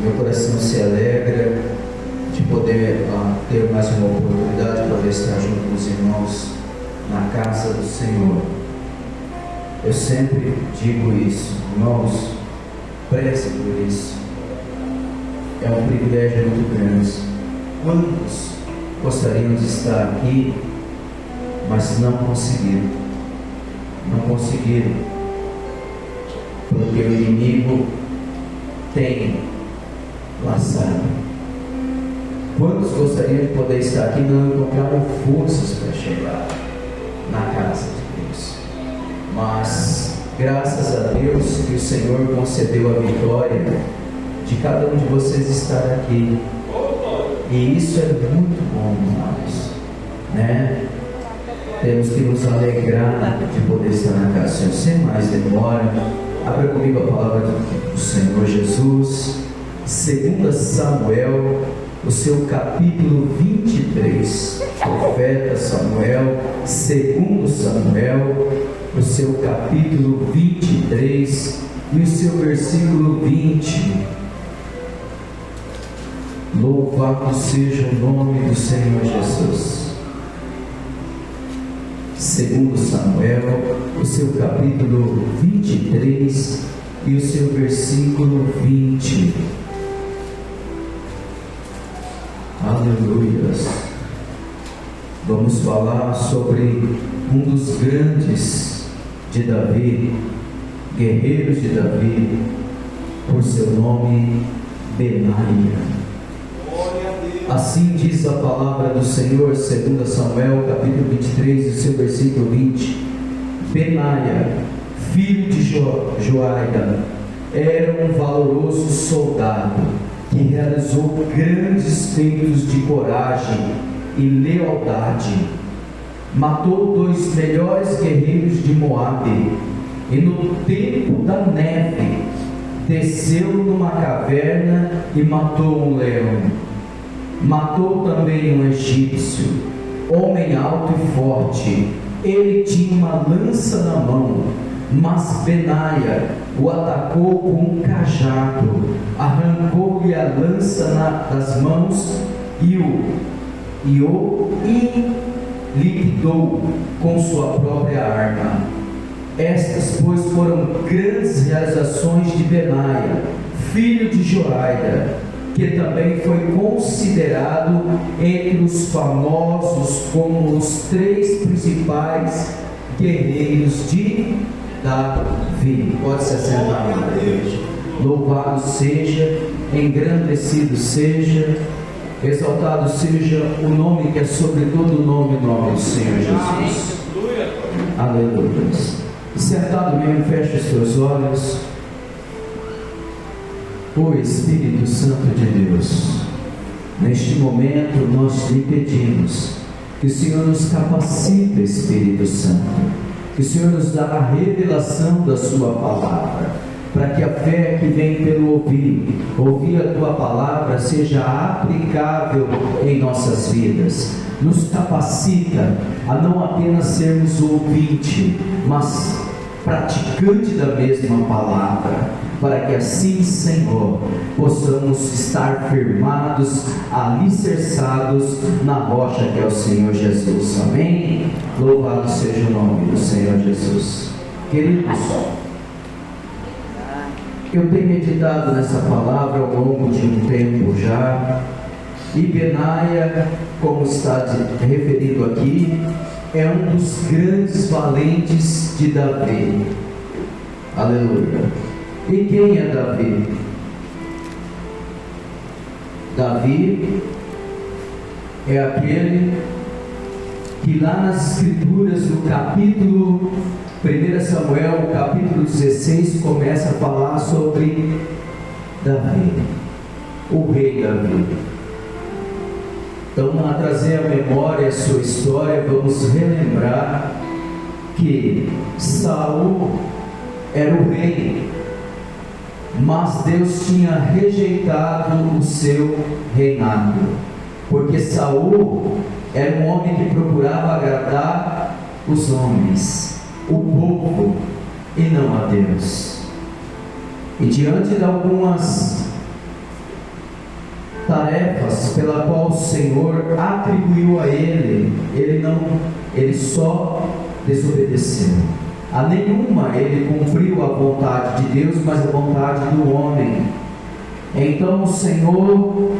meu coração se alegra de poder ter mais uma oportunidade de poder estar junto com os irmãos na casa do Senhor. Eu sempre digo isso, irmãos, preze por isso. É um privilégio muito grande. Quantos gostariam de estar aqui, mas não conseguiram? Não conseguiram, porque o inimigo tem laçado. Quantos gostariam de poder estar aqui e não encontraram forças para chegar na casa de Deus? Mas, graças a Deus, que o Senhor concedeu a vitória de cada um de vocês estar aqui. E isso é muito bom, irmãos, né? Temos que nos alegrar de poder estar na casa do Senhor. Sem mais demora, abra comigo a palavra do Senhor Jesus, 2 Samuel, o seu capítulo 23. Profeta Samuel, 2 Samuel, o seu capítulo 23 e o seu versículo 20. Louvado seja o nome do Senhor Jesus. 2 Samuel, o seu capítulo 23 e o seu versículo 20. Aleluias. Vamos falar sobre um dos grandes de Davi, guerreiros de Davi, por seu nome, Benaia. Assim diz a palavra do Senhor, 2 Samuel, capítulo 23, e seu versículo 20. Benaia, filho de Joiada, era um valoroso soldado, que realizou grandes feitos de coragem e lealdade. Matou 2 melhores guerreiros de Moabe, e no tempo da neve, desceu numa caverna e matou um leão. Matou também um egípcio, homem alto e forte. Ele tinha uma lança na mão, mas Benaia o atacou com um cajado, arrancou-lhe a lança das mãos e o liquidou com sua própria arma. Estas, pois, foram grandes realizações de Benaia, filho de Joiada, que também foi considerado entre os famosos como os 3 principais guerreiros de Davi. Pode se assentar, na igreja. Louvado seja, engrandecido seja, exaltado seja o nome que é sobre todo nome, o nome do Senhor Jesus. Aleluia. Sentado mesmo, fecha os teus olhos. O Espírito Santo de Deus, neste momento nós lhe pedimos que o Senhor nos capacite, Espírito Santo, que o Senhor nos dá a revelação da sua palavra, para que a fé que vem pelo ouvir a tua palavra, seja aplicável em nossas vidas. Nos capacita a não apenas sermos ouvinte, mas praticante da mesma palavra, para que assim, Senhor, possamos estar firmados, alicerçados na rocha que é o Senhor Jesus. Amém? Louvado seja o nome do Senhor Jesus. Queridos, eu tenho meditado nessa palavra ao longo de um tempo já, e Benaia, como está referido aqui, é um dos grandes valentes de Davi. Aleluia. E quem é Davi? Davi é aquele que lá nas Escrituras, no capítulo 1 Samuel, capítulo 16, começa a falar sobre Davi, o rei Davi. Então, a trazer à memória a sua história, vamos relembrar que Saul era o rei, mas Deus tinha rejeitado o seu reinado, porque Saul era um homem que procurava agradar os homens, o povo, e não a Deus. E diante de algumas tarefas pela qual o Senhor atribuiu a ele, ele só desobedeceu. A nenhuma ele cumpriu a vontade de Deus, mas a vontade do homem. Então o Senhor,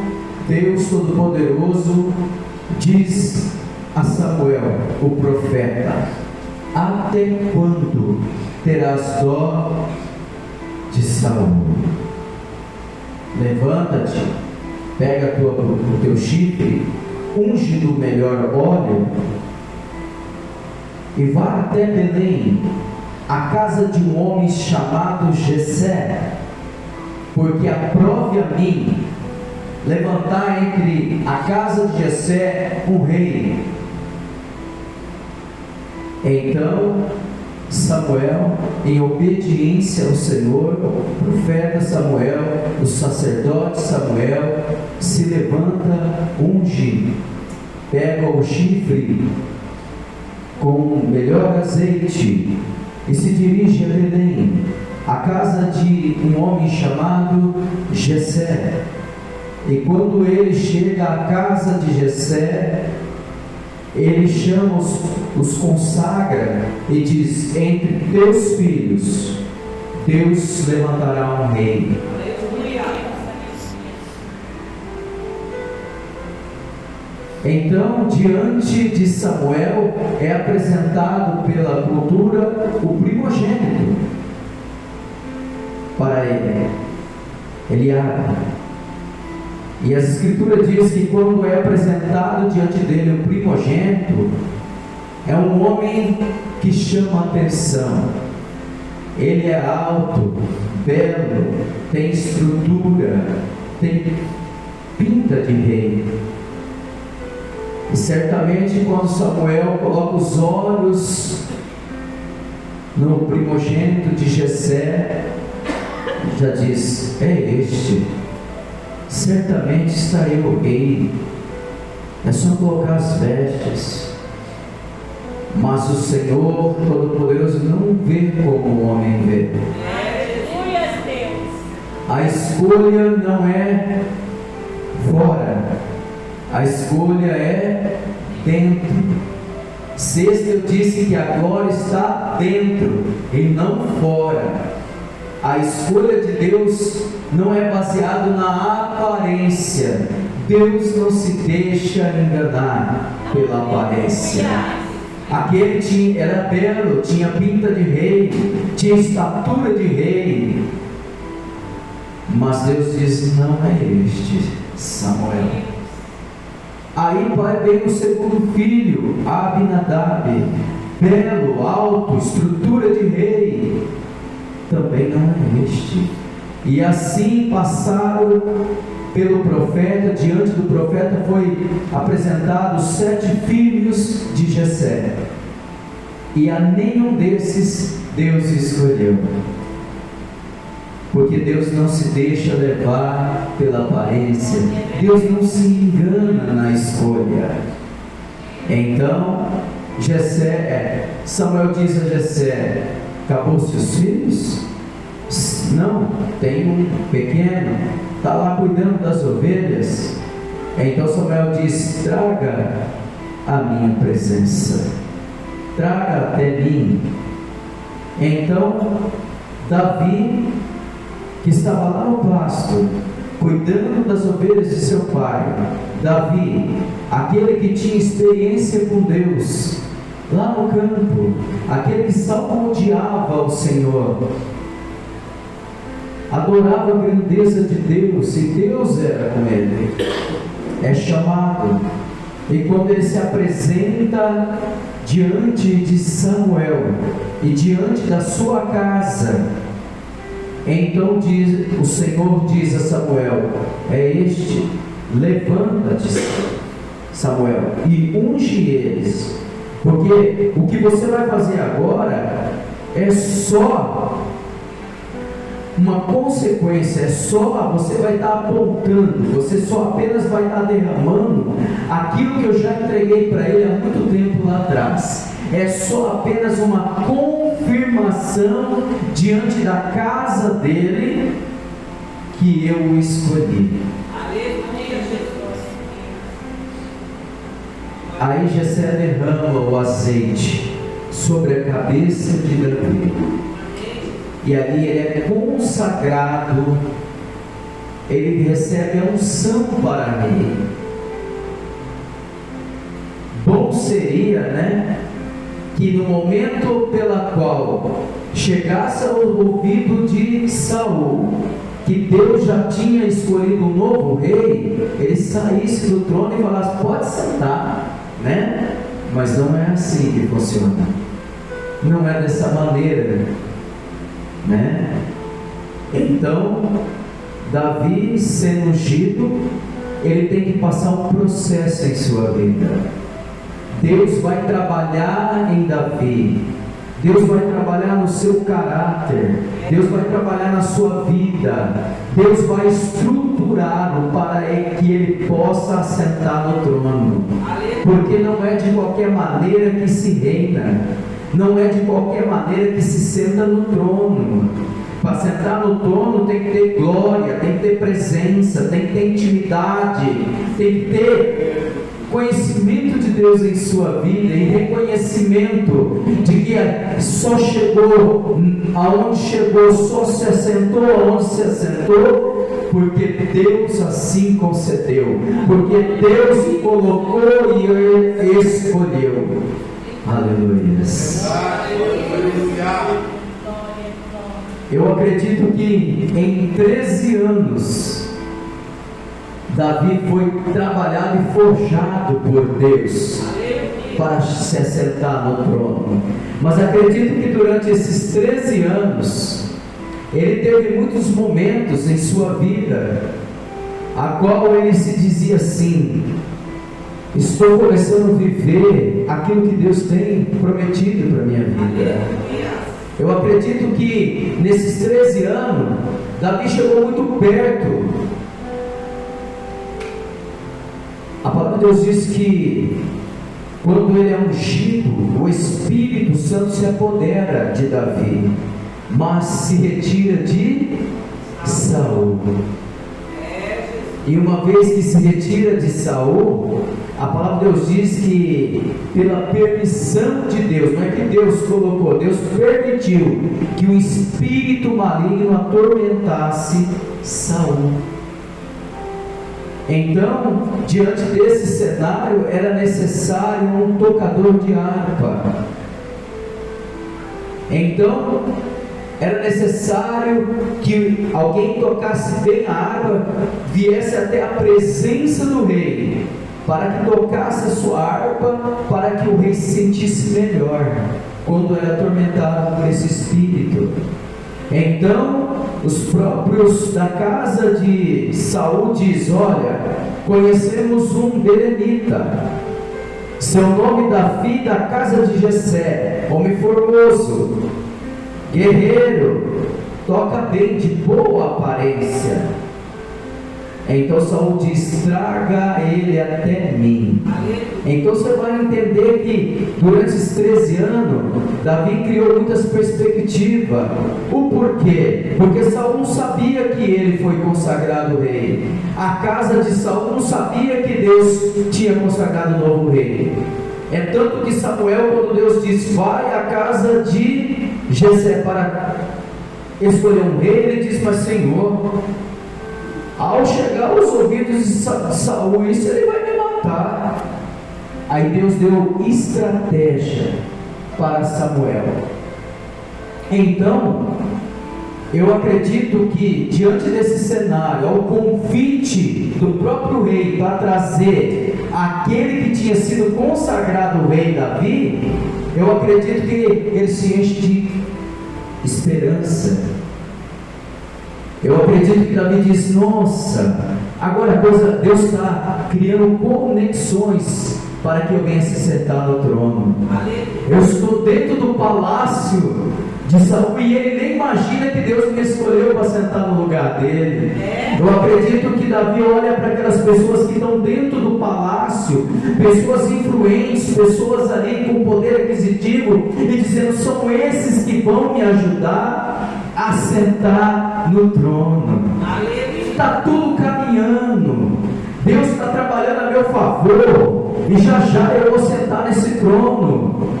Deus Todo-Poderoso, diz a Samuel, o profeta: até quando terás dó de Saul? Levanta-te, pega o teu chifre, unge do melhor óleo e vá até Belém, a casa de um homem chamado Jessé, porque aprove a mim levantar entre a casa de Jessé um rei. Então Samuel, em obediência ao Senhor, o profeta Samuel, o sacerdote Samuel, se levanta, unge, pega o chifre com o melhor azeite e se dirige a Belém, a casa de um homem chamado Jessé. E quando ele chega à casa de Jessé, ele chama os consagra e diz: entre teus filhos Deus levantará um rei. Então, diante de Samuel é apresentado pela cultura o primogênito para ele, Eliabe. E a Escritura diz que quando é apresentado diante dele o primogênito, é um homem que chama atenção. Ele é alto, belo, tem estrutura, tem pinta de rei. E certamente quando Samuel coloca os olhos no primogênito de Jessé, já diz: é este, certamente está aí o rei, é só colocar as vestes. Mas o Senhor Todo-Poderoso não vê como o homem vê. A escolha não é fora, a escolha é dentro. Sexta, eu disse que a glória está dentro e não fora. A escolha de Deus não é baseada na aparência. Deus não se deixa enganar pela aparência. Aquele era belo, tinha pinta de rei, tinha estatura de rei. Mas Deus diz: não é este, Samuel. Aí vem o segundo filho, Abinadab, belo, alto, estrutura de rei. Também não é este. E assim passaram pelo profeta. Diante do profeta foi apresentado 7 filhos de Jessé, e a nenhum desses Deus escolheu, porque Deus não se deixa levar pela aparência, Deus não se engana na escolha. Então Samuel diz a Jessé: acabou-se os filhos? Não, tem um pequeno, está lá cuidando das ovelhas. Então Samuel diz: traga a minha presença, traga até mim. Então Davi, que estava lá no pasto, cuidando das ovelhas de seu pai, Davi, aquele que tinha experiência com Deus, lá no campo, aquele que salmodiava o Senhor, adorava a grandeza de Deus, e Deus era com ele, é chamado. E quando ele se apresenta diante de Samuel e diante da sua casa, então o Senhor diz a Samuel: é este, levanta-te, Samuel, e unge eles, porque o que você vai fazer agora é só uma consequência, você vai estar apontando, você só apenas vai estar derramando aquilo que eu já entreguei para ele há muito tempo lá atrás. É só apenas uma confirmação diante da casa dele que eu o escolhi. Aí Jessé derrama o azeite sobre a cabeça de Davi, e ali ele é consagrado, ele recebe a unção para rei. Bom seria, né, que no momento pela qual chegasse ao ouvido de Saul que Deus já tinha escolhido um novo rei, ele saísse do trono e falasse: pode sentar, né? Mas não é assim que funciona, não é dessa maneira, né? Então Davi, sendo ungido, ele tem que passar um processo em sua vida. Deus vai trabalhar em Davi, Deus vai trabalhar no seu caráter, Deus vai trabalhar na sua vida, Deus vai estruturá-lo para que ele possa assentar no trono, porque não é de qualquer maneira que se reina, não é de qualquer maneira que se senta no trono. Para sentar no trono tem que ter glória, tem que ter presença, tem que ter intimidade, tem que ter conhecimento de Deus em sua vida e reconhecimento de que só chegou aonde chegou, só se assentou aonde se assentou, porque Deus assim concedeu, porque Deus colocou e ele escolheu. Aleluia. Eu acredito que em 13 anos Davi foi trabalhado e forjado por Deus para se assentar no trono. Mas acredito que durante esses 13 anos ele teve muitos momentos em sua vida a qual ele se dizia assim: estou começando a viver aquilo que Deus tem prometido para a minha vida. Eu acredito que nesses 13 anos Davi chegou muito perto. A palavra de Deus diz que quando ele é ungido, o Espírito Santo se apodera de Davi, mas se retira de Saul. E uma vez que se retira de Saul, a palavra de Deus diz que pela permissão de Deus, não é que Deus colocou, Deus permitiu que o espírito maligno atormentasse Saul. Então, diante desse cenário, era necessário um tocador de harpa. Então, era necessário que alguém tocasse bem a harpa, viesse até a presença do rei, para que tocasse a sua harpa, para que o rei se sentisse melhor, quando era atormentado por esse espírito. Então, os próprios da casa de Saul diz: olha, conhecemos um belemita, seu nome Davi, da casa de Jessé, homem formoso, guerreiro, toca bem, de boa aparência. Então Saul diz: traga ele até mim. Então você vai entender que durante esses 13 anos Davi criou muitas perspectivas. O porquê? Porque Saul não sabia que ele foi consagrado rei. A casa de Saul não sabia que Deus tinha consagrado um novo rei. É tanto que Samuel, quando Deus diz: vai à casa de Jessé para escolher um rei, ele diz: mas Senhor, ao chegar aos ouvidos de Saul, isso ele vai me matar. Aí Deus deu estratégia para Samuel. Então, eu acredito que diante desse cenário, ao convite do próprio rei para trazer aquele que tinha sido consagrado rei Davi, eu acredito que ele se enche de esperança. Eu acredito que Davi diz: nossa, agora a coisa, Deus está criando conexões para que eu venha se sentar no trono. Eu estou dentro do palácio de Saul e ele nem imagina que Deus me escolheu para sentar no lugar dele. Eu acredito que Davi olha para aquelas pessoas que estão dentro do palácio, pessoas influentes, pessoas ali com poder aquisitivo, e dizendo: são esses que vão me ajudar a sentar no trono. Está tudo caminhando, Deus está trabalhando a meu favor. e já já eu vou sentar nesse trono.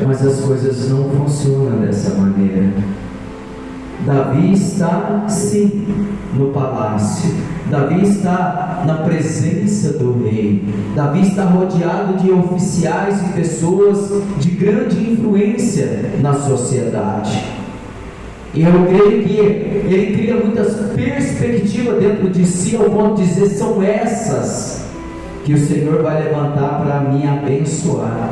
Mas as coisas não funcionam dessa maneira. Davi está sim no palácio, Davi está na presença do rei, Davi está rodeado de oficiais e pessoas de grande influência na sociedade. E eu creio que ele cria muitas perspectivas dentro de si, ao ponto de dizer: são essas que o Senhor vai levantar para me abençoar.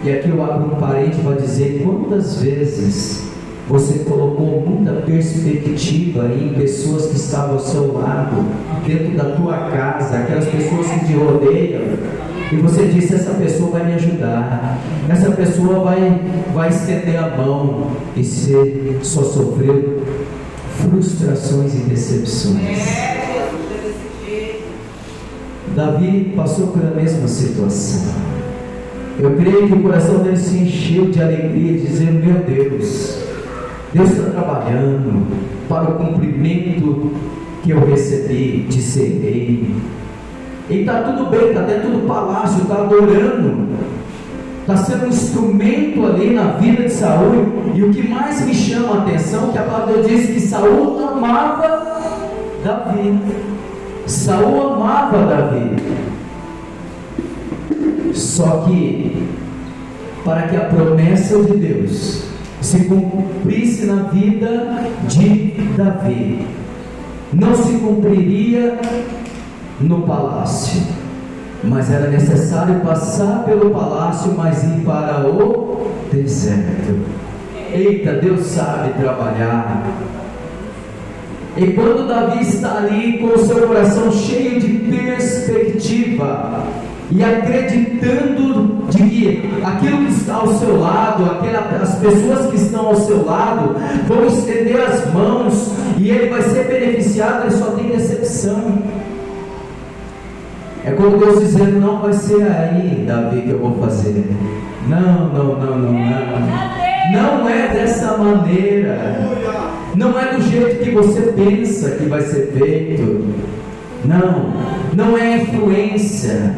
E aqui eu abro um parênteses para dizer: quantas vezes você colocou muita perspectiva em pessoas que estavam ao seu lado, dentro da tua casa, aquelas pessoas que te rodeiam, e você disse: essa pessoa vai me ajudar, essa pessoa vai estender a mão, e você só sofreu frustrações e decepções. Davi passou pela mesma situação. Eu creio que o coração dele se encheu de alegria, dizendo: meu Deus está trabalhando para o cumprimento que eu recebi de ser rei. E está tudo bem, está dentro do palácio, está adorando, está sendo um instrumento ali na vida de Saul. E o que mais me chama a atenção é que a palavra diz que Saul amava Davi. Saul amava Davi. Só que, para que a promessa de Deus se cumprisse na vida de Davi, não se cumpriria no palácio, mas era necessário passar pelo palácio, mas ir para o deserto. Eita, Deus sabe trabalhar. E quando Davi está ali com o seu coração cheio de perspectiva e acreditando de que aquilo que está ao seu lado, as pessoas que estão ao seu lado vão estender as mãos e ele vai ser beneficiado, ele só tem decepção. É como Deus dizendo: não vai ser aí, Davi, que eu vou fazer. Não. Não é dessa maneira. Não é do jeito que você pensa que vai ser feito. Não é influência.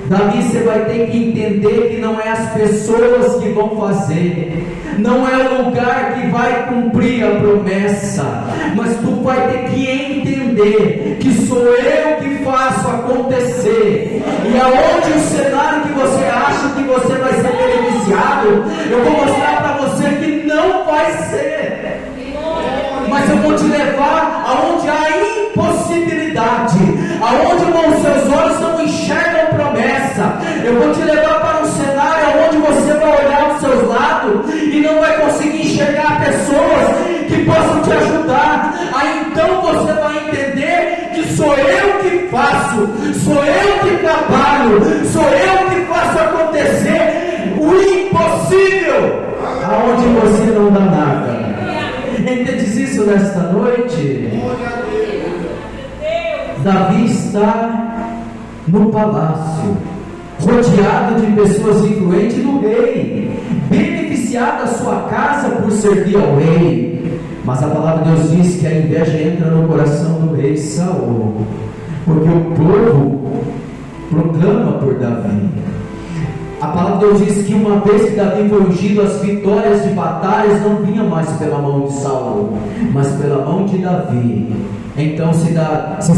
Davi, você vai ter que entender que não é as pessoas que vão fazer, não é o lugar que vai cumprir a promessa, mas tu vai ter que entender que sou eu que faço acontecer. E aonde o cenário que você acha que você vai ser beneficiado, eu vou mostrar para você que não vai ser, mas eu vou te levar aonde há impossibilidade, aonde os seus olhos não enxergam promessa. Eu vou te levar para um cenário onde você vai olhar aos seus lados e não vai conseguir enxergar pessoas que possam te ajudar. Aí então você vai entender que sou eu que faço, sou eu que trabalho, sou eu que faço acontecer o impossível aonde você não dá nada. Entendes isso nesta noite? Davi está no palácio, rodeado de pessoas influentes do rei, beneficiado a sua casa por servir ao rei. Mas a palavra de Deus diz que a inveja entra no coração do rei Saul, porque o povo proclama por Davi. A palavra de Deus diz que uma vez que Davi foi ungido, as vitórias de batalhas não vinham mais pela mão de Saul, mas pela mão de Davi. Então se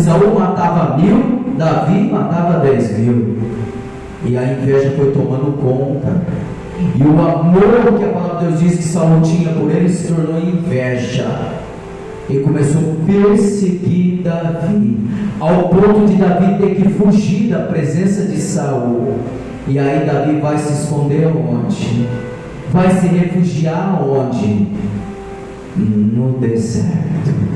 Saul matava 1000, Davi matava 10.000. E a inveja foi tomando conta. E o amor que a palavra de Deus diz que Saul tinha por ele se tornou inveja. E começou a perseguir Davi, ao ponto de Davi ter que fugir da presença de Saul. E aí Davi vai se esconder onde? Vai se refugiar onde? No deserto.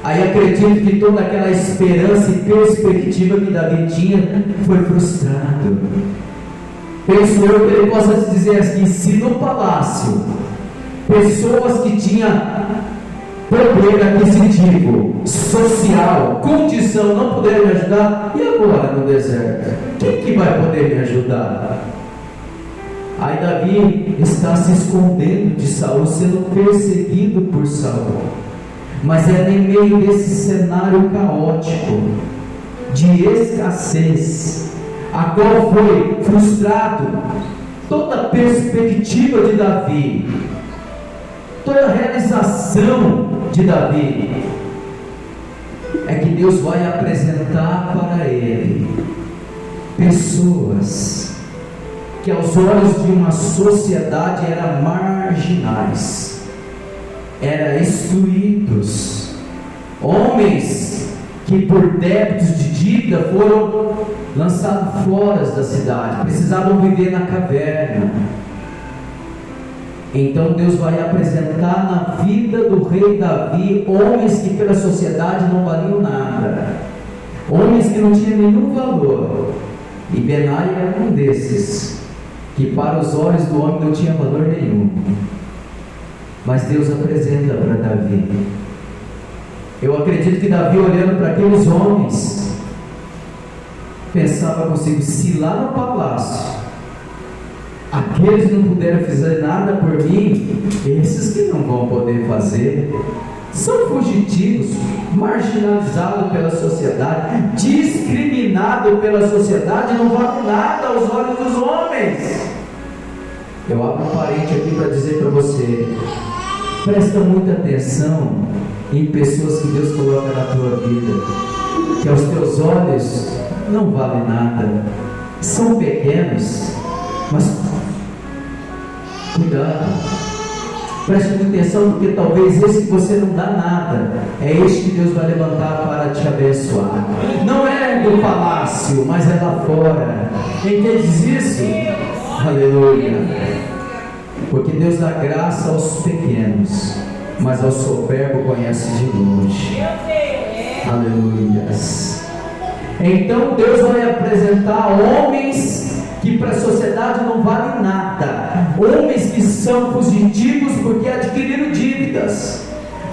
Aí acredito que toda aquela esperança e perspectiva que Davi tinha foi frustrado. Penso eu que ele possa dizer assim: se no palácio pessoas que tinham poder aquisitivo, social, condição não puderam me ajudar, e agora no deserto? Quem que vai poder me ajudar? Aí Davi está se escondendo de Saul, sendo perseguido por Saul. Mas é em meio desse cenário caótico, de escassez, a qual foi frustrado toda a perspectiva de Davi, toda a realização de Davi, é que Deus vai apresentar para ele pessoas que aos olhos de uma sociedade eram marginais, eram excluídos, homens que por débitos de dívida foram lançados fora da cidade, precisavam viver na caverna. Então Deus vai apresentar na vida do rei Davi homens que pela sociedade não valiam nada, homens que não tinham nenhum valor, e Benaia era um desses, que para os olhos do homem não tinha valor nenhum, mas Deus apresenta para Davi. Eu acredito que Davi, olhando para aqueles homens, pensava consigo: se lá no palácio aqueles não puderam fazer nada por mim, esses que não vão poder fazer, são fugitivos, marginalizados pela sociedade, discriminados pela sociedade, não valem nada aos olhos dos homens. Eu abro um parente aqui para dizer para você: presta muita atenção em pessoas que Deus coloca na tua vida, que aos teus olhos não valem nada, são pequenos, mas cuidado, preste muita atenção, porque talvez esse que você não dá nada, é este que Deus vai levantar para te abençoar. Não é do palácio, mas é lá fora. Entendes isso? Aleluia. Porque Deus dá graça aos pequenos, mas ao soberbo conhece de longe. Aleluias. Então Deus vai apresentar homens que para a sociedade não valem nada, homens que são fugitivos porque adquiriram dívidas,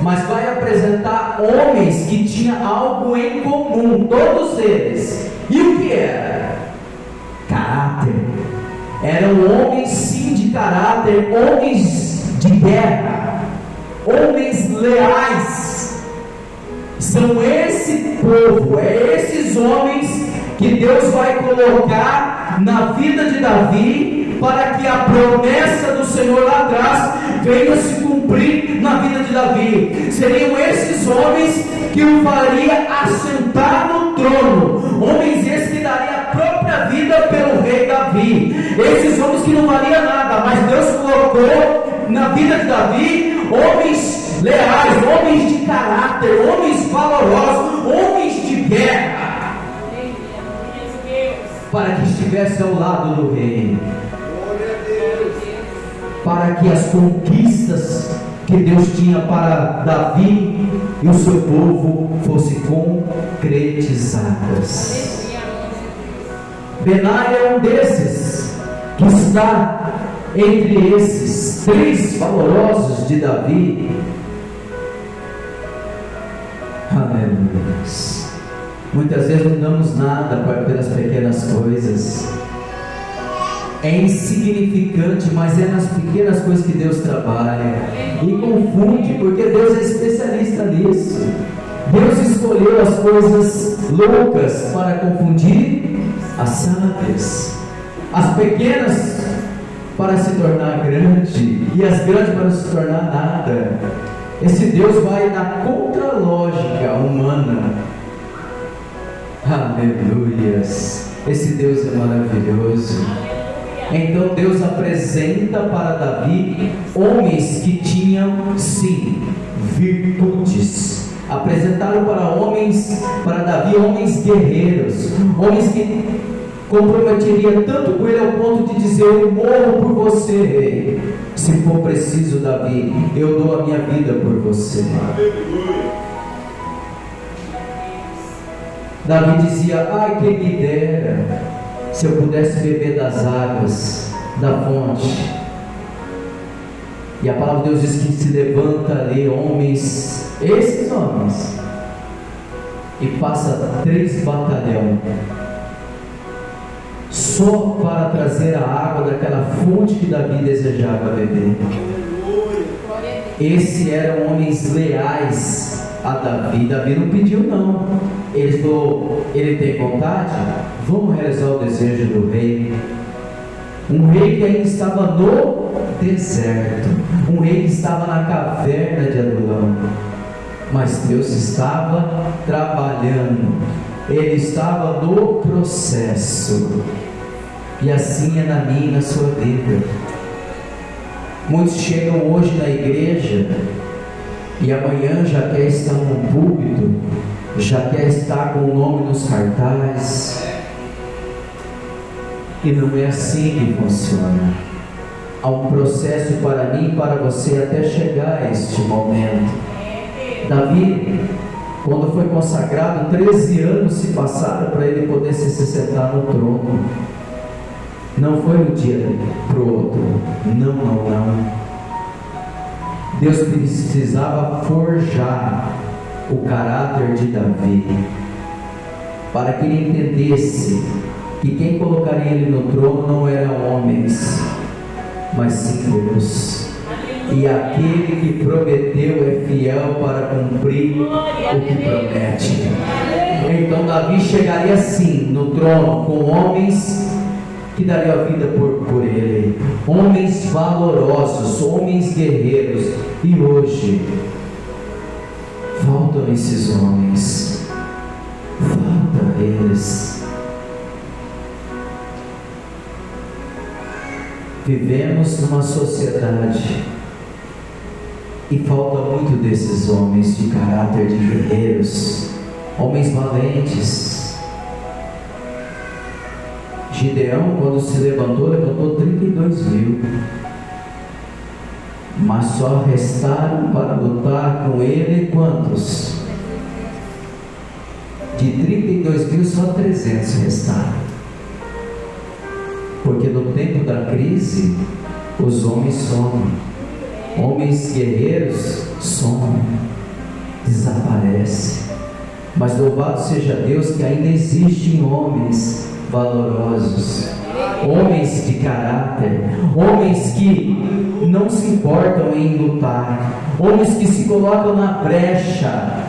mas vai apresentar homens que tinham algo em comum, todos eles. E o que era? Caráter. Eram homens sim de caráter, homens de guerra, homens leais. São esse povo, esses homens que Deus vai colocar na vida de Davi, para que a promessa do Senhor lá atrás venha se cumprir na vida de Davi. Seriam esses homens que o faria assentar no trono, homens esses que dariam a própria vida pelo rei Davi, esses homens que não valiam nada, mas Deus colocou na vida de Davi homens leais, homens de caráter, homens valorosos, homens de guerra, para que estivesse ao lado do rei, para que as conquistas que Deus tinha para Davi e o seu povo fossem concretizadas. Benaia é um desses que está entre esses três valorosos de Davi. Aleluia. Muitas vezes não damos nada pelas pequenas coisas. É insignificante, mas é nas pequenas coisas que Deus trabalha. E confunde, porque Deus é especialista nisso. Deus escolheu as coisas loucas para confundir as sábias, as pequenas para se tornar grande, e as grandes para não se tornar nada. Esse Deus vai na contralógica humana. Aleluias. Esse Deus é maravilhoso. Então Deus apresenta para Davi homens que tinham sim virtudes. Apresentaram para Davi homens guerreiros, homens que comprometeria tanto com ele ao ponto de dizer: eu morro por você, rei. Se for preciso, Davi, eu dou a minha vida por você. Davi dizia: ai, quem me dera se eu pudesse beber das águas da fonte. E a palavra de Deus diz que se levanta ali homens, esses homens, e passa 3 batalhões só para trazer a água daquela fonte que Davi desejava beber. Esses eram homens leais, a Davi. Davi não pediu não. Ele falou, ele tem vontade? Vamos realizar o desejo do rei. Um rei que ainda estava no deserto, um rei que estava na caverna de Adulão, mas Deus estava trabalhando, Ele estava no processo, e assim é na minha e na sua vida. Muitos chegam hoje na igreja e amanhã já quer estar num púlpito, já quer estar com o nome nos cartazes, e não é assim que funciona. Há um processo para mim e para você até chegar a este momento. Davi, quando foi consagrado, 13 anos se passaram para ele poder se sentar no trono. Não foi um dia para o outro. Não. Deus precisava forjar o caráter de Davi, para que ele entendesse que quem colocaria ele no trono não eram homens, mas sim Deus. E aquele que prometeu é fiel para cumprir o que promete. Então Davi chegaria assim no trono, com homens que dariam a vida por ele, homens valorosos, homens guerreiros. E hoje faltam esses homens, faltam eles. Vivemos numa sociedade e falta muito desses homens de caráter de guerreiros, homens valentes. Gideão, quando se levantou 32.000, mas só restaram para lutar com ele quantos? De 32.000 só 300 restaram. Porque no tempo da crise, os homens somem, homens guerreiros somem, desaparecem. Mas louvado seja Deus que ainda existem homens valorosos, homens de caráter, homens que não se importam em lutar, homens que se colocam na brecha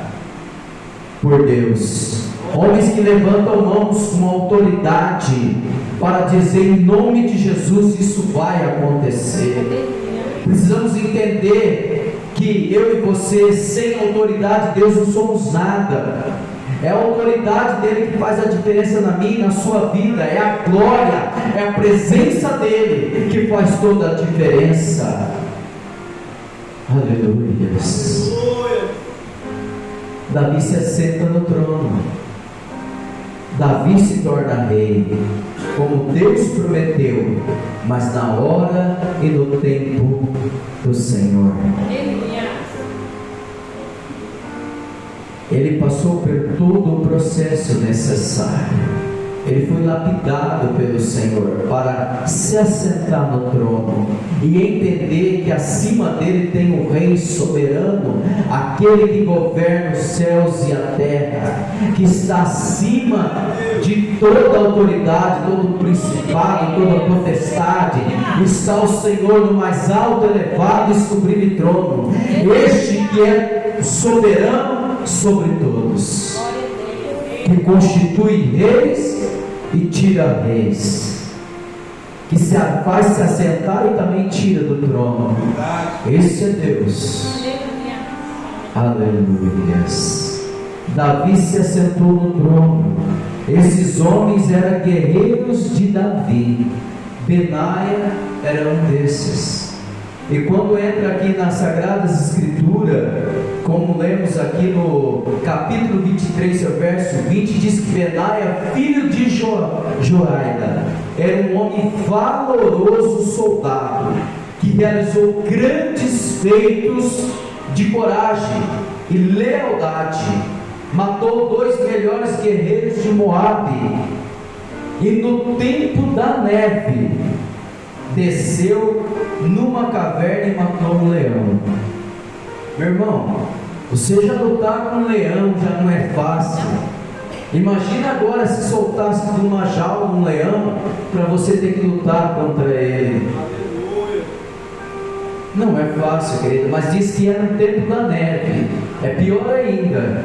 por Deus, homens que levantam mãos com autoridade para dizer em nome de Jesus isso vai acontecer. Precisamos entender que eu e você, sem autoridade de Deus, não somos nada. É a autoridade dele que faz a diferença na minha e na sua vida. É a glória, é a presença dele que faz toda a diferença. Aleluia. Davi se assenta no trono. Davi se torna rei, como Deus prometeu, mas na hora e no tempo do Senhor. Ele passou por todo o processo necessário. Ele foi lapidado pelo Senhor para se assentar no trono e entender que acima dele tem um rei soberano, aquele que governa os céus e a terra, que está acima de toda autoridade, todo principado, toda potestade. Está o Senhor no mais alto, elevado e sublime trono, este que é soberano sobre todos, que constitui reis e tira reis, que se faz se assentar e também tira do trono. Esse é Deus. Aleluia. Davi se assentou no trono. Esses homens eram guerreiros de Davi. Benaia era um desses. E quando entra aqui nas Sagradas Escrituras, como lemos aqui no capítulo 23, verso 20, diz que Benaia, filho de Joiada, era um homem valoroso soldado, que realizou grandes feitos de coragem e lealdade. Matou 2 melhores guerreiros de Moabe, e no tempo da neve desceu numa caverna e matou um leão. Meu irmão, você já lutar com um leão já não é fácil. Imagina agora se soltasse de uma jaula um leão para você ter que lutar contra ele. Não é fácil, querido, mas diz que era no tempo da neve. é pior ainda,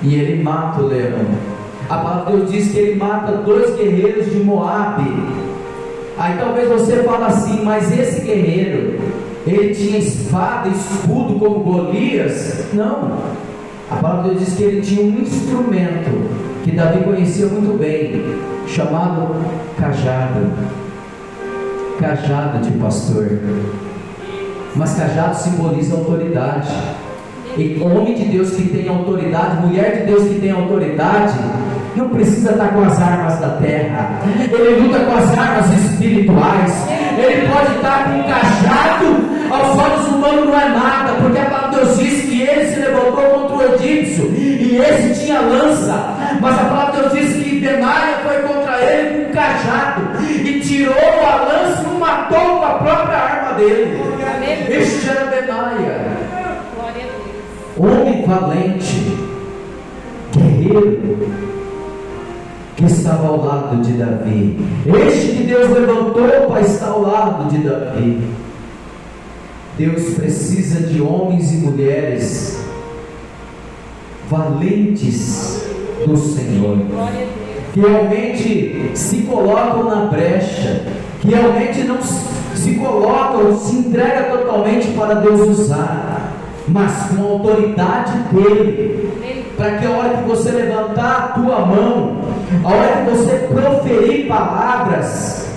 e ele mata o leão. A palavra de Deus diz que ele mata 2 guerreiros de Moabe. Aí talvez você fale assim, mas esse guerreiro, ele tinha espada, escudo como Golias? Não, a palavra de Deus diz que ele tinha um instrumento que Davi conhecia muito bem, chamado cajado. Cajado de pastor. Mas cajado simboliza autoridade. E homem de Deus que tem autoridade, mulher de Deus que tem autoridade, não precisa estar com as armas da terra. Ele luta com as armas espirituais. Ele pode estar com um cajado. Aos olhos humanos não é nada, porque a palavra de Deus diz que ele se levantou contra o egípcio e esse tinha lança. Mas a palavra de Deus diz que Benaia foi contra ele com um cajado e tirou a lança e o matou com a própria arma dele. Este era Benaia, homem valente, guerreiro, que estava ao lado de Davi. Este que Deus levantou para estar ao lado de Davi. Deus precisa de homens e mulheres valentes do Senhor, que realmente se colocam na brecha, que realmente não se colocam, se entregam totalmente para Deus usar, mas com a autoridade dele, para que a hora que você levantar a tua mão, a hora que você proferir palavras,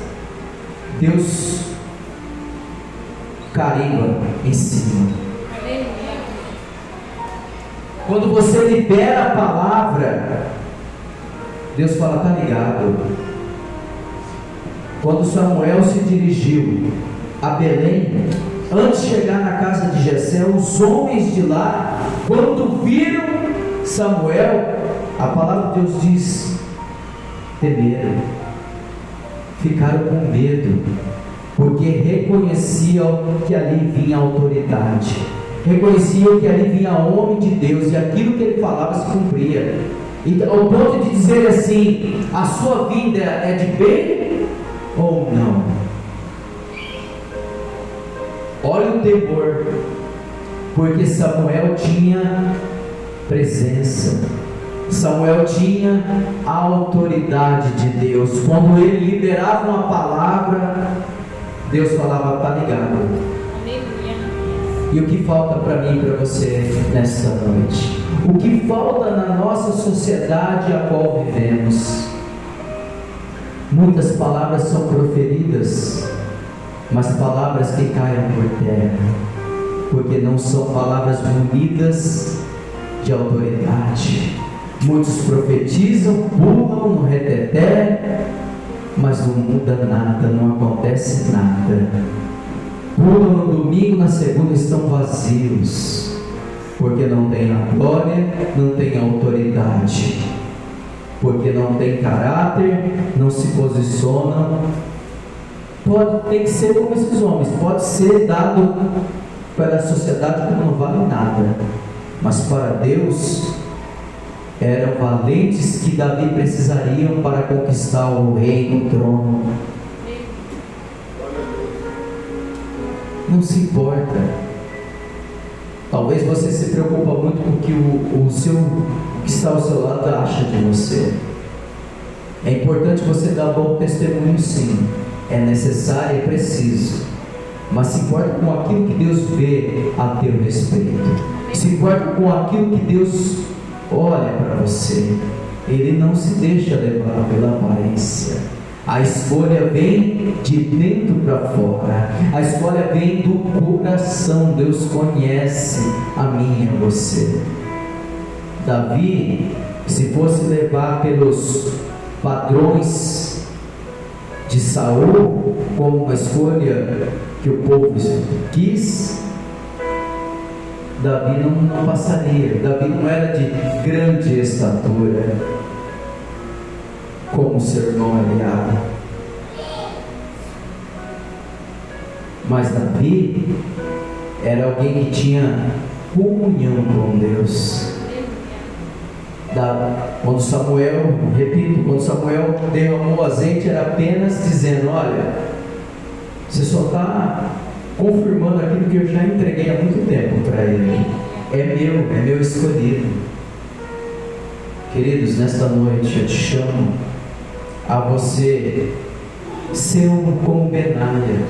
Deus carimba em cima. Quando você libera a palavra, Deus fala, tá ligado. Quando Samuel se dirigiu a Belém, antes de chegar na casa de Jessé, os homens de lá, quando viram Samuel, a palavra de Deus diz, temeram, ficaram com medo, porque reconheciam que ali vinha autoridade, reconheciam que ali vinha homem de Deus, e aquilo que ele falava se cumpria. Então, ao ponto de dizer assim, a sua vida é de bem ou não? Olha o temor, porque Samuel tinha presença, Samuel tinha a autoridade de Deus. Quando ele liberava uma palavra, Deus falava, tá ligado. E o que falta para mim e para você nesta noite? O que falta na nossa sociedade a qual vivemos? Muitas palavras são proferidas, mas palavras que caem por terra, porque não são palavras munidas de autoridade. Muitos profetizam, pulam no reteté, mas não muda nada, não acontece nada. Pulam no domingo, na segunda estão vazios, porque não tem a glória, não tem a autoridade, porque não tem caráter, não se posicionam. Tem que ser como esses homens, pode ser dado para a sociedade como não vale nada, mas para Deus eram valentes que Davi precisariam para conquistar o reino, o trono. Não se importa. Talvez você se preocupa muito com o que o que está ao seu lado acha de você. É importante você dar bom testemunho, sim. É necessário, é preciso. Mas se importa com aquilo que Deus vê a teu respeito. Se importa com aquilo que Deus olha para você. Ele não se deixa levar pela aparência. A escolha vem de dentro para fora. A escolha vem do coração. Deus conhece a mim e a você. Davi, se fosse levar pelos padrões de Saul, como uma escolha que o povo quis, Davi não passaria. Davi não era de grande estatura como seu irmão Eliabe, mas Davi era alguém que tinha comunhão com Deus. Quando Samuel derramou o azeite, era apenas dizendo, olha, você só está confirmando aquilo que eu já entreguei há muito tempo para ele. é meu escolhido. Queridos, nesta noite eu te chamo a você ser como Benaia,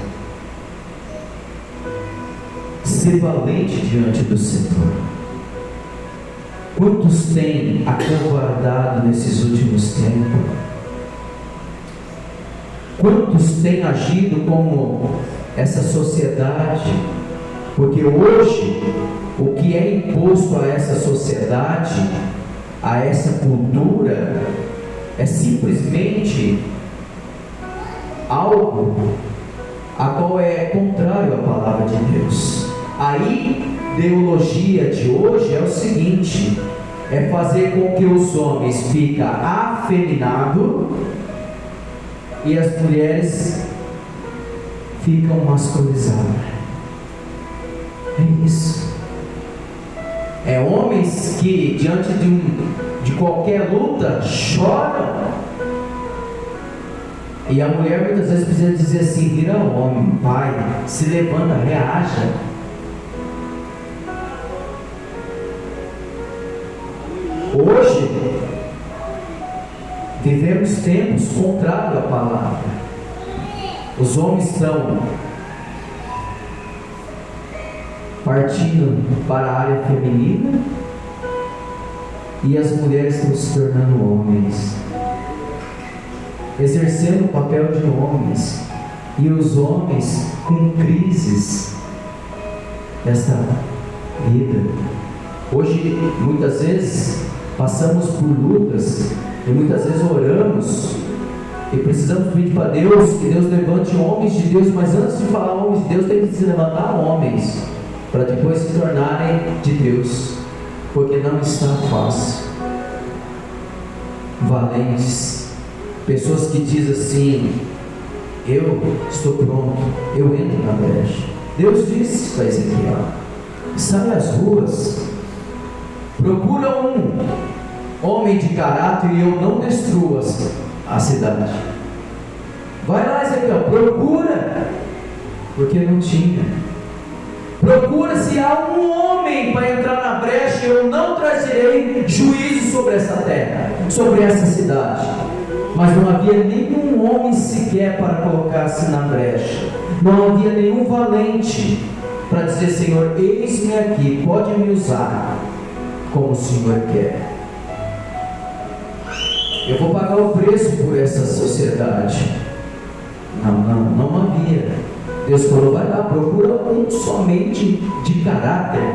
ser valente diante do Senhor. Quantos têm acovardado nesses últimos tempos? Quantos têm agido como essa sociedade? Porque hoje o que é imposto a essa sociedade, a essa cultura, é simplesmente algo a qual é contrário à palavra de Deus. A ideologia de hoje é o seguinte: é fazer com que os homens fiquem afeminados e as mulheres ficam masculinizadas. É isso. É homens que diante de qualquer luta choram, e a mulher muitas vezes precisa dizer assim: vira homem, vai, se levanta, reaja. Hoje vivemos tempos contrários à palavra. Os homens estão partindo para a área feminina e as mulheres estão se tornando homens, exercendo o papel de homens, e os homens com crises desta vida. Hoje muitas vezes passamos por lutas e muitas vezes oramos e precisamos pedir para Deus que Deus levante homens de Deus, mas antes de falar homens de Deus, tem que se levantar homens para depois se tornarem de Deus, porque não está fácil. Valentes, pessoas que dizem assim: eu estou pronto, eu entro na brecha. Deus disse para Ezequiel: sai às ruas, procura um homem de caráter e eu não destruo a cidade. Vai lá, Ezequiel, procura, porque não tinha. Procura se há um homem para entrar na brecha, eu não trazerei juízo sobre essa terra, sobre essa cidade. Mas não havia nenhum homem sequer para colocar-se na brecha. Não havia nenhum valente para dizer: Senhor, eis-me aqui, pode me usar como o Senhor quer. Eu vou pagar o preço por essa sociedade. Não havia. Deus falou: vai lá, procura um somente de caráter.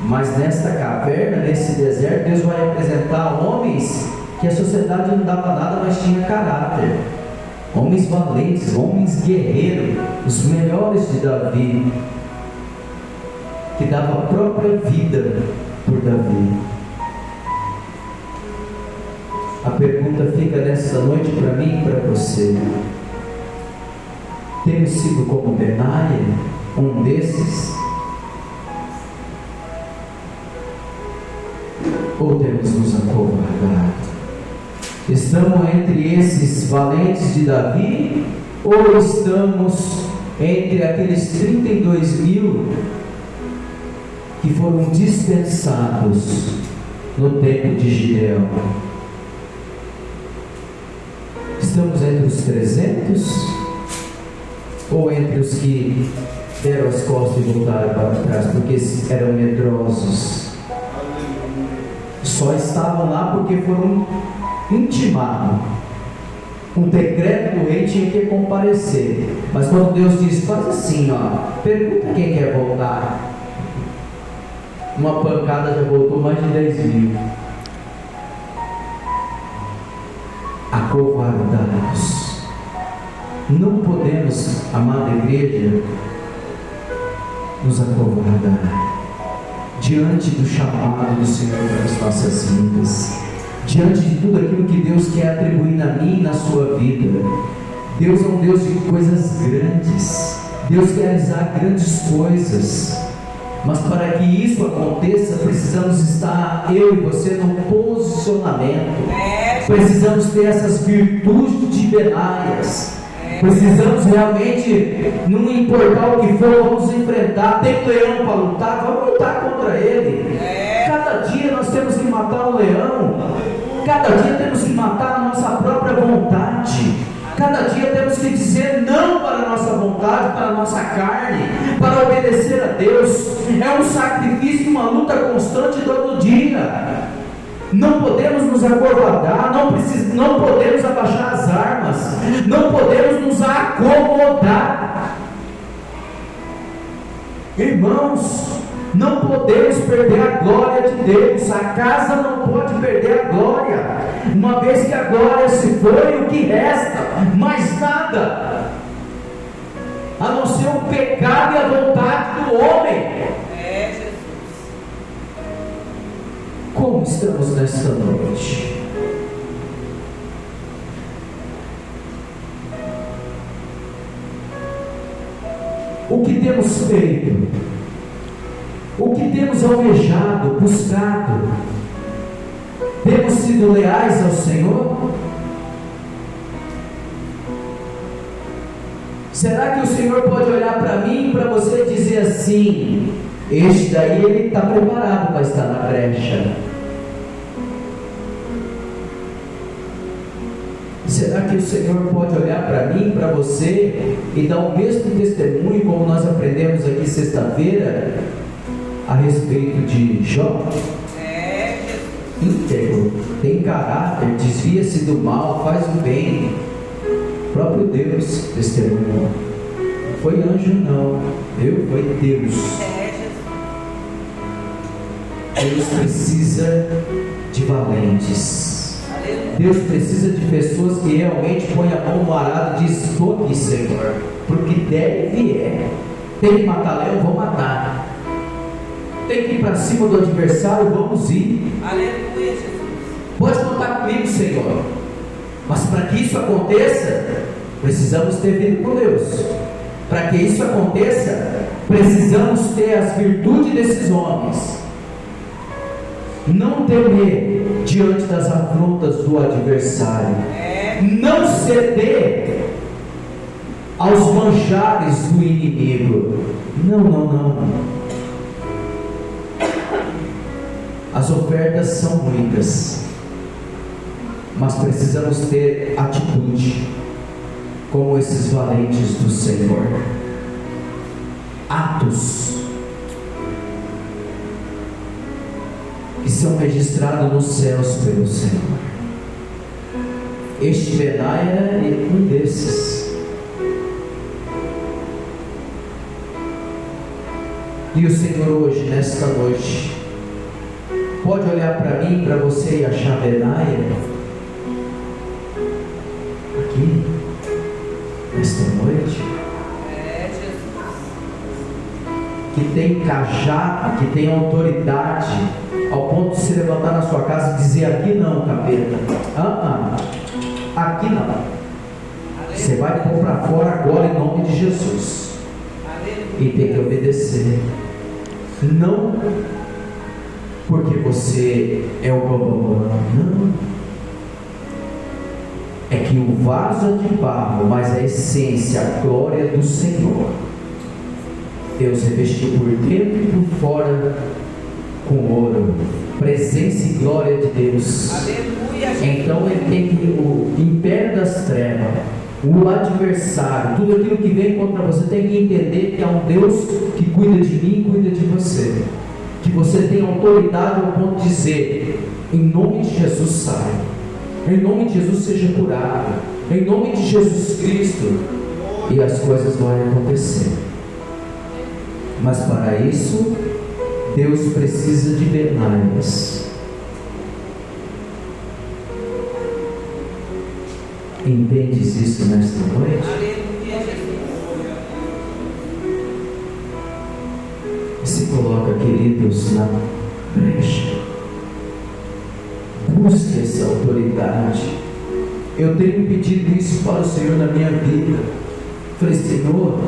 Mas nesta caverna, nesse deserto, Deus vai apresentar homens que a sociedade não dava nada, mas tinha caráter. Homens valentes, homens guerreiros, os melhores de Davi, que dava a própria vida por Davi. A pergunta fica nessa noite para mim e para você: temos sido como Benaia, um desses? Ou temos nos acovardado? Estamos entre esses valentes de Davi? Ou estamos entre aqueles 32.000 que foram dispensados no tempo de Gideão? Estamos entre os 300? Ou entre os que deram as costas e voltaram para trás porque eram medrosos? Só estavam lá porque foram intimados. Um decreto do rei tinha que comparecer. Mas quando Deus diz: faz assim, pergunta quem quer voltar. Uma pancada já voltou mais de 10.000. Acovardados. Não podemos, amada igreja, nos acovardar diante do chamado do Senhor para as nossas vidas, diante de tudo aquilo que Deus quer atribuir na minha e na sua vida. Deus é um Deus de coisas grandes. Deus quer realizar grandes coisas, mas para que isso aconteça, precisamos estar, eu e você, no posicionamento. Precisamos ter essas virtudes de Benaias. Precisamos realmente, não importar o que for, vamos enfrentar. Tem um leão para lutar, vamos lutar contra ele. Cada dia nós temos que matar um leão. Cada dia temos que matar a nossa própria vontade. Cada dia temos que dizer não para a nossa vontade, para a nossa carne, para obedecer a Deus. É um sacrifício, uma luta constante todo dia. Não podemos nos acovardar, não podemos abaixar as armas, não podemos nos acomodar. Irmãos, não podemos perder a glória de Deus. A casa não pode perder a glória. Uma vez que a glória se foi, o que resta? Mais nada, a não ser o pecado e a vontade do homem. Como estamos nesta noite? O que temos feito? O que temos almejado, buscado? Temos sido leais ao Senhor? Será que o Senhor pode olhar para mim e para você e dizer assim: este daí ele está preparado para estar na brecha? Será que o Senhor pode olhar para mim, para você e dar o mesmo testemunho como nós aprendemos aqui sexta-feira a respeito de Jó? Íntegro, tem caráter, desvia-se do mal, faz o bem. O próprio Deus testemunhou. Não foi anjo não, viu? Foi Deus. Deus precisa de valentes. Deus precisa de pessoas que realmente põem a mão no arado e dizem: estou aqui, Senhor, porque der e vier. Tem que matar leão, vou matar. Tem que ir para cima do adversário, vamos ir. Aleluia, Jesus. Pode contar comigo, Senhor. Mas para que isso aconteça, precisamos ter vida com Deus. Para que isso aconteça, precisamos ter as virtudes desses homens. Não temer diante das afrontas do adversário. Não ceder aos manjares do inimigo. Não. As ofertas são muitas, mas precisamos ter atitude como esses valentes do Senhor. Atos que são registrados nos céus pelo Senhor. Este Benaia é um desses. E o Senhor hoje, nesta noite, pode olhar para mim, para você e achar Benaia aqui, nesta noite, que tem cajado, que tem autoridade, ao ponto de se levantar na sua casa e dizer: aqui não, capeta, aqui não, você vai pôr para fora agora em nome de Jesus, e tem que obedecer. Não porque você é o bambambam, não. É que o vaso é de barro, mas a essência, a glória do Senhor, Deus revestiu por dentro e por fora com ouro, presença e glória de Deus. Aleluia. Então ele tem que, o império das trevas, o adversário, tudo aquilo que vem contra você, tem que entender que há um Deus que cuida de mim e cuida de você, que você tem autoridade ao ponto de dizer: em nome de Jesus saia, em nome de Jesus seja curado, em nome de Jesus Cristo, e as coisas vão acontecer. Mas para isso Deus precisa de Benaias. Entendes isso nesta noite? Se coloca, queridos, na brecha. Busque essa autoridade. Eu tenho pedido isso para o Senhor na minha vida. Falei: Senhor,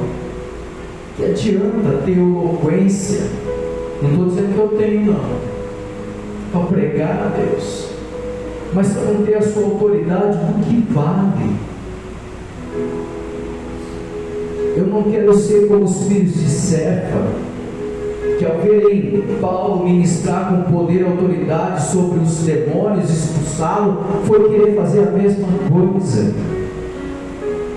que adianta ter eloquência? Não estou dizendo que eu tenho não, para pregar a Deus, mas se eu não ter a sua autoridade, do que vale? Eu não quero ser como os filhos de Cefa, que ao verem Paulo ministrar com poder e autoridade sobre os demônios, expulsá-lo, foi querer fazer a mesma coisa.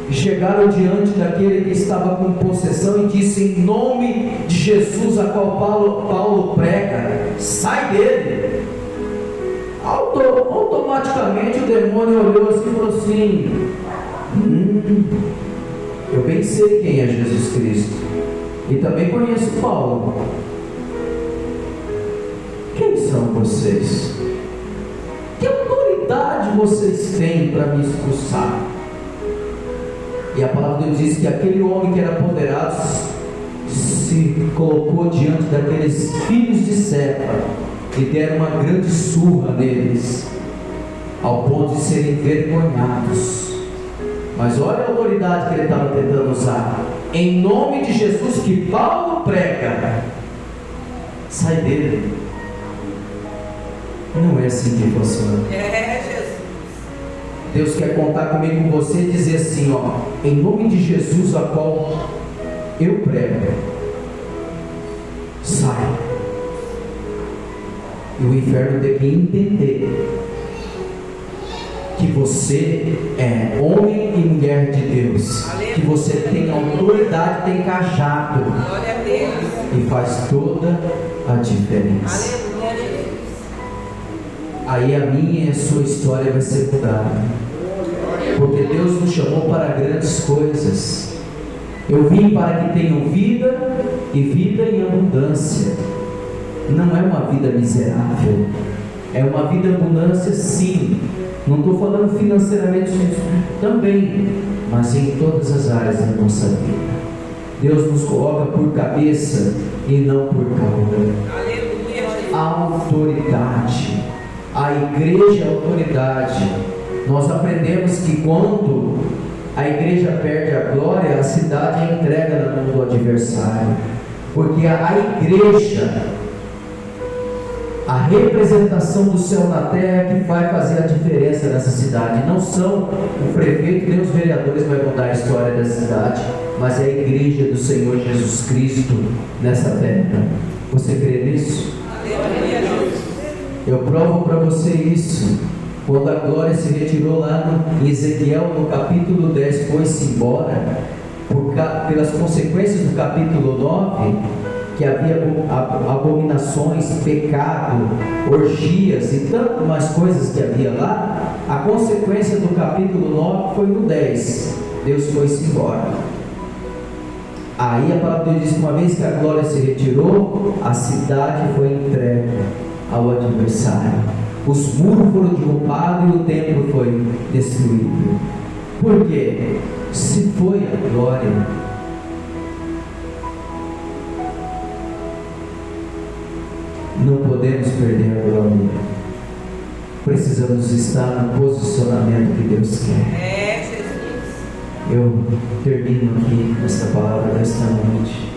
E chegaram diante daquele que estava com possessão e disse: em nome de Jesus, a qual Paulo prega, sai dele. Automaticamente o demônio olhou assim e falou assim: eu bem sei quem é Jesus Cristo, e também conheço Paulo. Quem são vocês? Que autoridade vocês têm para me expulsar? E a palavra de Deus diz que aquele homem que era apoderado se colocou diante daqueles filhos de Cefa e deram uma grande surra neles, ao ponto de serem envergonhados. Mas olha a autoridade que ele estava tentando usar: em nome de Jesus que Paulo prega, sai dele. Não é assim que funciona. Deus quer contar comigo, com você, e dizer assim: ó, em nome de Jesus a qual eu prego, sai. E o inferno tem que entender que você é homem e mulher de Deus, que você tem autoridade, tem cajado, e faz toda a diferença. Aí a minha e a sua história vai ser mudada, porque Deus nos chamou para grandes coisas. Eu vim para que tenham vida, e vida em abundância. Não é uma vida miserável, é uma vida em abundância, sim. Não estou falando financeiramente também, mas em todas as áreas da nossa vida. Deus nos coloca por cabeça e não por cauda. Autoridade. A igreja é autoridade. Nós aprendemos que quando a igreja perde a glória, a cidade é entregue na mão do adversário, porque a igreja, a representação do céu na terra, que vai fazer a diferença nessa cidade. Não são o prefeito nem os vereadores que vai mudar a história da cidade, mas é a igreja do Senhor Jesus Cristo nessa terra. Você crê nisso? Eu provo para você isso. Quando a glória se retirou lá em Ezequiel, no capítulo 10, foi-se embora, pelas consequências do capítulo 9, que havia abominações, pecado, orgias e tanto mais coisas que havia lá. A consequência do capítulo 9 foi no 10, Deus foi-se embora. Aí a palavra de Deus diz que uma vez que a glória se retirou, a cidade foi entregue ao adversário. Os muros foram derrubados e o templo foi destruído. Por quê? Se foi a glória, não podemos perder a glória. Precisamos estar no posicionamento que Deus quer. Eu termino aqui nesta palavra desta noite.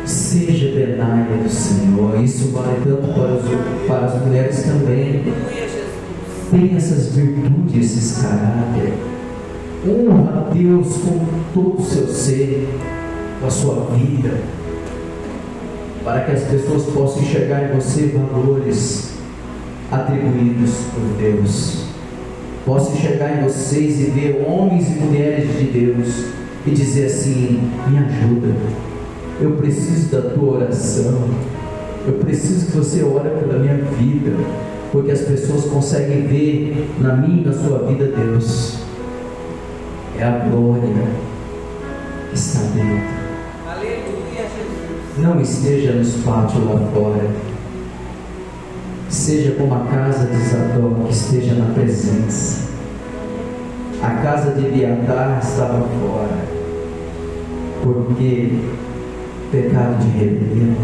Seja Benaia do Senhor. Isso vale tanto para as mulheres também. Tenha essas virtudes, esses caráter. Honra a Deus com todo o seu ser, com a sua vida, para que as pessoas possam enxergar em você valores atribuídos por Deus. Possam enxergar em vocês e ver homens e mulheres de Deus e dizer assim: me ajuda. Eu preciso da tua oração. Eu preciso que você ore pela minha vida, porque as pessoas conseguem ver na minha e na sua vida Deus. É a glória que está dentro. Aleluia, Jesus. Não esteja nos pátios lá fora. Seja como a casa de Zadok, que esteja na presença. A casa de Abiatar estava fora, porque pecado de rebelião.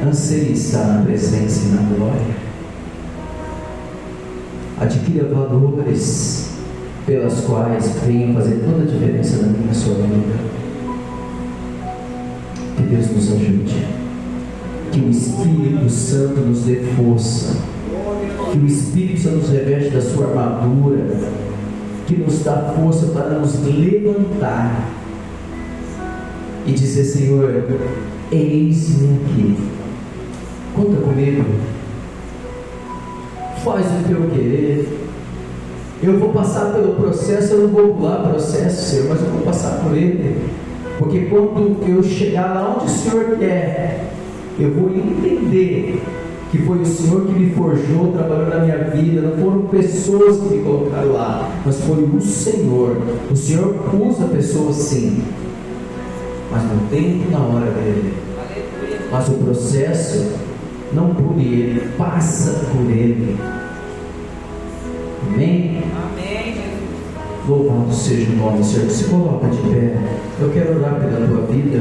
Anseie estar na presença e na glória. Adquira valores pelas quais venham fazer toda a diferença na minha e sua vida. Que Deus nos ajude. Que o Espírito Santo nos dê força Que o Espírito nos reveste da sua armadura, que nos dá força para nos levantar e dizer: Senhor, eis-me aqui, conta comigo, faz o teu querer. Eu vou passar pelo processo, eu não vou pular o processo, Senhor, mas eu vou passar por ele, porque quando eu chegar lá onde o Senhor quer, eu vou entender que foi o Senhor que me forjou, trabalhou na minha vida. Não foram pessoas que me colocaram lá, mas foi o Senhor. O Senhor usa pessoas sim, mas no tempo e na hora dele. Mas o processo não por ele, passa por ele. Amém? Amém, Jesus. Louvado seja o nome do Senhor. Se coloca de pé. Eu quero orar pela tua vida.